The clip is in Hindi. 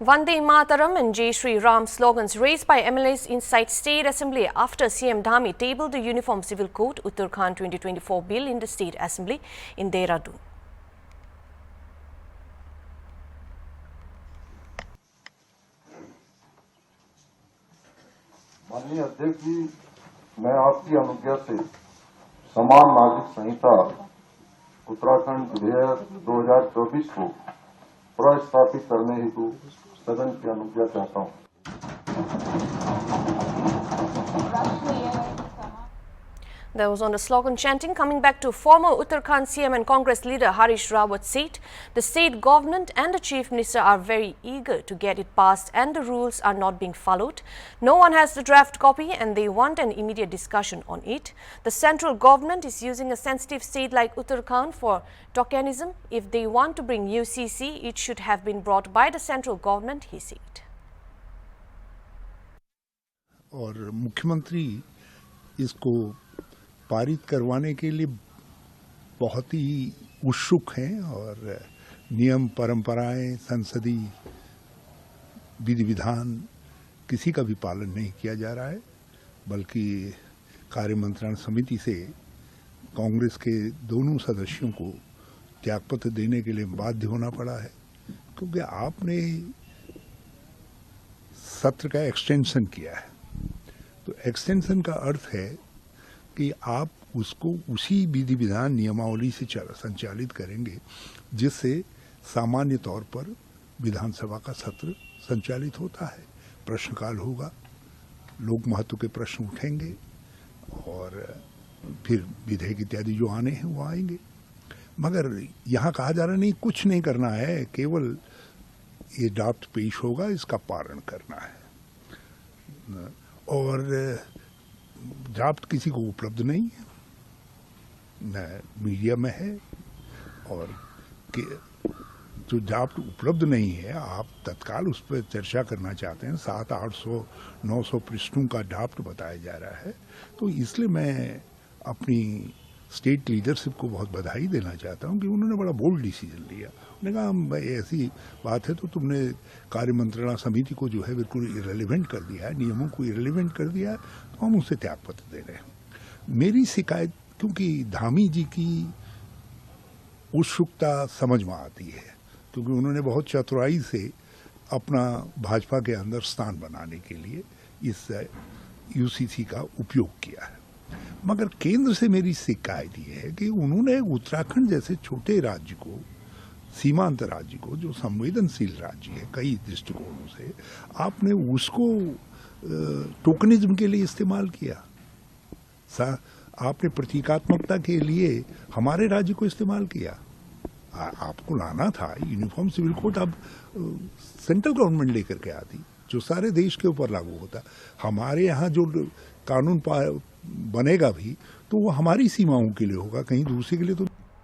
Vande Mataram and Jai Shri Ram slogans raised by MLAs inside State Assembly after CM Dhami tabled the Uniform Civil Code Uttarakhand 2024 bill in the State Assembly in Dehradun. माननीय अध्यक्ष जी, मैं आपकी अनुज्ञा से समान नागरिक संहिता उत्तराखंड विधेयक 2024 को प्रस्तावित करने हेतु सदन की अनुज्ञा चाहता हूं। There was on the slogan chanting. Coming back to former Uttarakhand CM and Congress leader Harish Rawat said the state government and the chief minister are very eager to get it passed and the rules are not being followed. No one has the draft copy and they want an immediate discussion on it. The central government is using a sensitive state like Uttarakhand for tokenism. If they want to bring UCC, it should have been brought by the central government, he said. और मुख्यमंत्री इसको पारित करवाने के लिए बहुत ही उत्सुक हैं और नियम परंपराएं संसदीय विधि विधान किसी का भी पालन नहीं किया जा रहा है, बल्कि कार्य मंत्रणा समिति से कांग्रेस के दोनों सदस्यों को त्यागपत्र देने के लिए बाध्य होना पड़ा है, क्योंकि आपने सत्र का एक्सटेंशन किया है। तो एक्सटेंशन का अर्थ है कि आप उसको उसी विधि विधान नियमावली से संचालित करेंगे जिससे सामान्य तौर पर विधानसभा का सत्र संचालित होता है। प्रश्नकाल होगा, लोक महत्व के प्रश्न उठेंगे और फिर विधेयक इत्यादि जो आने हैं वो आएंगे। मगर यहाँ कहा जा रहा नहीं, कुछ नहीं करना है, केवल ये ड्राफ्ट पेश होगा, इसका पालन करना है। और ड्राफ्ट किसी को उपलब्ध नहीं है, न मीडिया में है, और जो ड्राफ्ट उपलब्ध नहीं है आप तत्काल उस पर चर्चा करना चाहते हैं। 700-800-900 पृष्ठों का ड्राफ्ट बताया जा रहा है। तो इसलिए मैं अपनी स्टेट लीडरशिप को बहुत बधाई देना चाहता हूं कि उन्होंने बड़ा बोल्ड डिसीजन लिया। उन्होंने कहा ऐसी बात है तो तुमने कार्य मंत्रणा समिति को जो है बिल्कुल इरेलीवेंट कर दिया है, नियमों को इरेलीवेंट कर दिया है, तो हम उसे त्यागपत्र दे रहे हैं। मेरी शिकायत, क्योंकि धामी जी की उत्सुकता समझ में आती है, क्योंकि उन्होंने बहुत चतुराई से अपना भाजपा के अंदर स्थान बनाने के लिए इस यूसीसी का उपयोग किया है। मगर केंद्र से मेरी शिकायत ये है कि उन्होंने उत्तराखंड जैसे छोटे राज्य को, सीमांत राज्य को, जो संवेदनशील राज्य है कई दृष्टिकोणों से, आपने उसको टोकनिज्म के लिए इस्तेमाल किया। आपने प्रतीकात्मकता के लिए हमारे राज्य को इस्तेमाल किया। आपको लाना था यूनिफॉर्म सिविल कोड, अब सेंट्रल गवर्नमेंट लेकर के आती, जो सारे देश के ऊपर लागू होता। हमारे यहाँ जो कानून बनेगा भी तो वो हमारी सीमाओं के लिए होगा, कहीं दूसरे के लिए तो